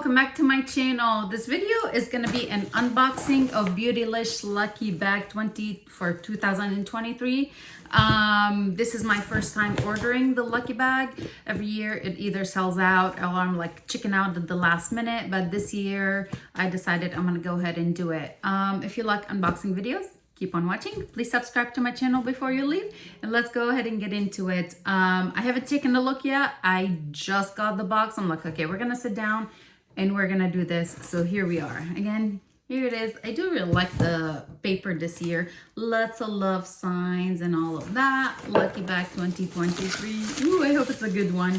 welcome back to my channel. This video is going to be an unboxing of Beautylish Lucky Bag 20 for 2023. This is my first time ordering the Lucky Bag. Every year it either sells out or I'm like chicken out at the last minute, but this year I decided I'm going to go ahead and do it. If you like unboxing videos, keep on watching. Please subscribe to my channel before you leave, and let's go ahead and get into it. I haven't taken a look yet. I just got the box. I'm like, okay, we're gonna sit down and we're gonna do this. So here we are. Again, here it is. I do really like the paper this year. Lots of love signs and all of that. Lucky Bag 2023. Ooh, I hope it's a good one.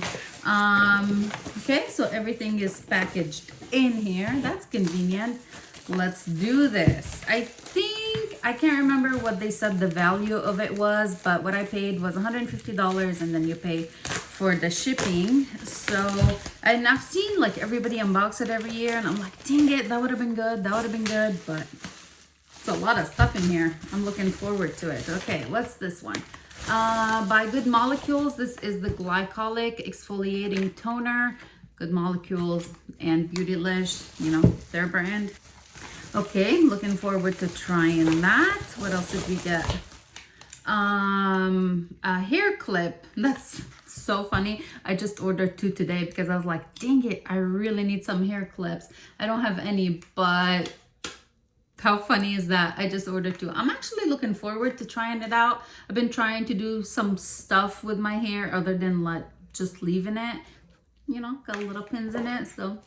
Okay, so everything is packaged in here. That's convenient. Let's do this. I can't remember what they said the value of it was, but what I paid was $150, and then you pay for the shipping. So, and I've seen like everybody unbox it every year, and I'm like, dang it, that would have been good. That would have been good, but it's a lot of stuff in here. I'm looking forward to it. Okay, what's this one? By Good Molecules. This is the glycolic exfoliating toner. Good Molecules and Beautylish, you know, their brand. Okay, looking forward to trying that. What else did we get? A hair clip. That's so funny. I just ordered 2 today because I was like, dang it, I really need some hair clips. I don't have any, but how funny is that? I just ordered 2. I'm actually looking forward to trying it out. I've been trying to do some stuff with my hair other than like just leaving it. You know, got little pins in it, so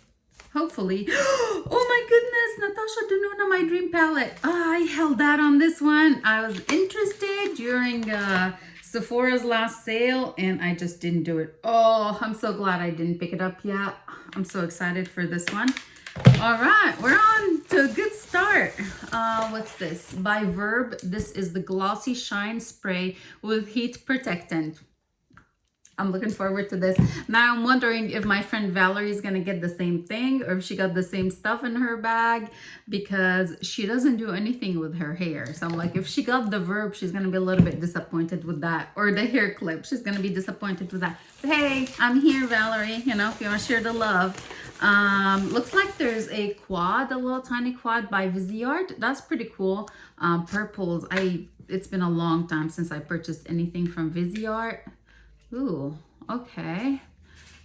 hopefully. Oh my goodness, Natasha Denona, my dream palette. I held out on this one. I was interested during Sephora's last sale, and I just didn't do it. Oh, I'm so glad I didn't pick it up yet. I'm so excited for this one. All right, we're on to a good start. What's this? By Verb. This is the Glossy Shine Spray with Heat Protectant. I'm looking forward to this. Now I'm wondering if my friend Valerie is going to get the same thing, or if she got the same stuff in her bag, because she doesn't do anything with her hair. So I'm like, if she got the Verb, she's going to be a little bit disappointed with that. Or the hair clip, she's going to be disappointed with that. But hey, I'm here, Valerie, you know, if you want to share the love. Looks like there's a quad, a little tiny quad by Viseart. That's pretty cool. Purples. It's been a long time since I purchased anything from Viseart. Ooh, okay.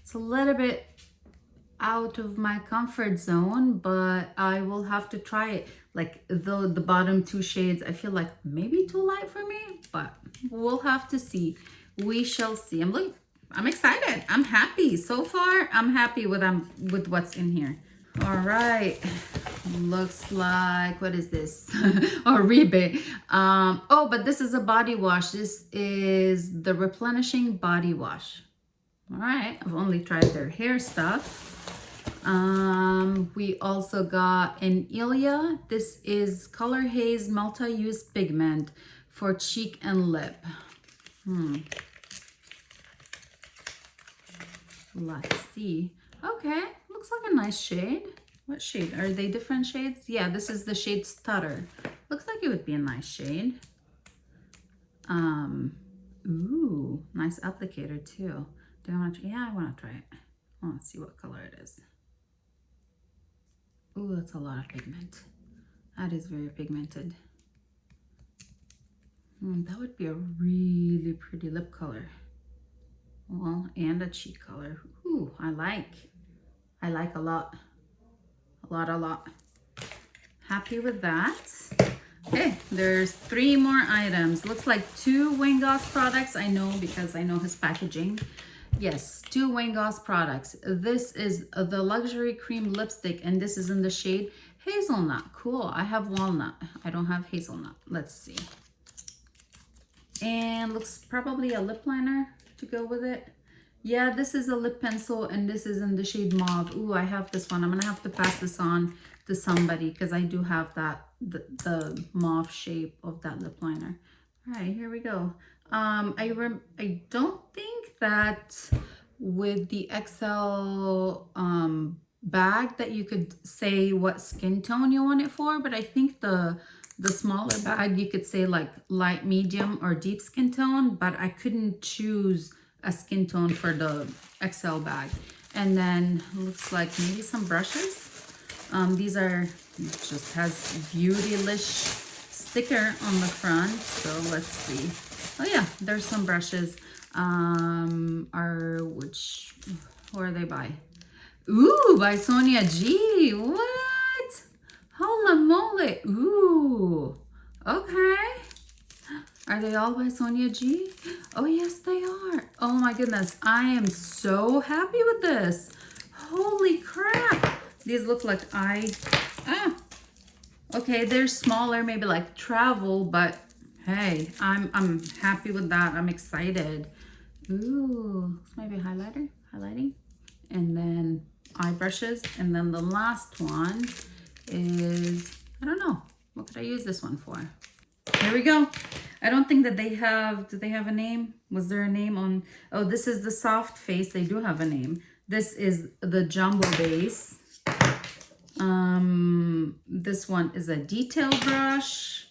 It's a little bit out of my comfort zone, but I will have to try it. Like the bottom 2 shades, I feel like maybe too light for me, but we'll have to see. We shall see. I'm excited. I'm happy. So far, I'm happy with what's in here. All right, looks like, what is this? Oribe. Oh, but this is a body wash. This is the Replenishing Body Wash. All right, I've only tried their hair stuff. We also got an Ilia. This is Color Haze Multi-Use Pigment for cheek and lip. Let's see. Okay, looks like a nice shade. What shade? Are they different shades? Yeah, this is the shade Stutter. Looks like it would be a nice shade. Ooh, nice applicator too. Do I want to? Yeah, I want to try it. I want to see what color it is. Ooh, that's a lot of pigment. That is very pigmented. That would be a really pretty lip color. Well, and a cheek color. Ooh, I like a lot. A lot. Happy with that. Okay, there's 3 more items. Looks like 2 Wayne Goss products. I know because I know his packaging. Yes, 2 Wayne Goss products. This is the Luxury Cream Lipstick, and this is in the shade Hazelnut. Cool. I have Walnut. I don't have Hazelnut. Let's see. And looks probably a lip liner to go with it. Yeah, this is a lip pencil, and this is in the shade Mauve. Ooh, I have this one. I'm gonna have to pass this on to somebody because I do have that, the mauve shape of that lip liner. All right, here we go. I don't think that with the XL bag that you could say what skin tone you want it for, but I think the smaller bag you could say like light, medium, or deep skin tone, but I couldn't choose a skin tone for the XL bag. And then looks like maybe some brushes. These are, just has BEAUTYLISH sticker on the front. So let's see. Oh yeah, there's some brushes. Who are they by? Ooh, by Sonia G. What? Holy moly. Ooh. Okay. Are they all by Sonia G? Oh, yes, they are. Oh my goodness. I am so happy with this. Holy crap. These look like okay, they're smaller, maybe like travel, but hey, I'm happy with that. I'm excited. Ooh, maybe highlighting, and then eye brushes, and then the last one is, I don't know, what could I use this one for? Here we go. I don't think that they have, do they have a name? Was there a name on, oh, this is the soft face. They do have a name. This is the jumbo base. This one is a detail brush.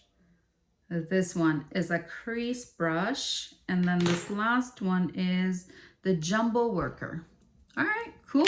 This one is a crease brush. And then this last one is the jumbo worker. All right, cool.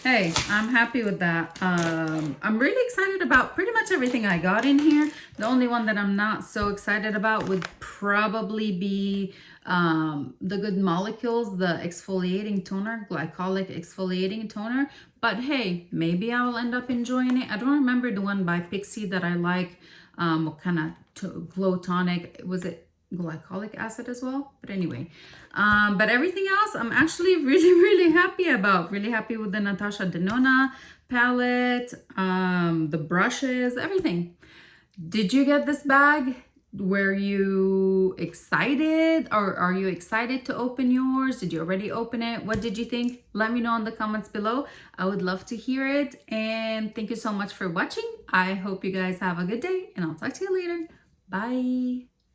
Hey, I'm happy with that. I'm really excited about pretty much everything I got in here. The only one that I'm not so excited about would probably be the Good Molecules, the exfoliating toner, glycolic exfoliating toner. But hey, maybe I will end up enjoying it. I don't remember the one by Pixie that I like. What kind of glow tonic was it? Glycolic acid as well, but anyway, but everything else I'm actually really happy about. Really happy with the Natasha Denona palette, the brushes, everything. Did you get this bag? Were you excited, or are you excited to open yours? Did you already open it? What did you think? Let me know in the comments below. I would love to hear it, and thank you so much for watching. I hope you guys have a good day, and I'll talk to you later. Bye.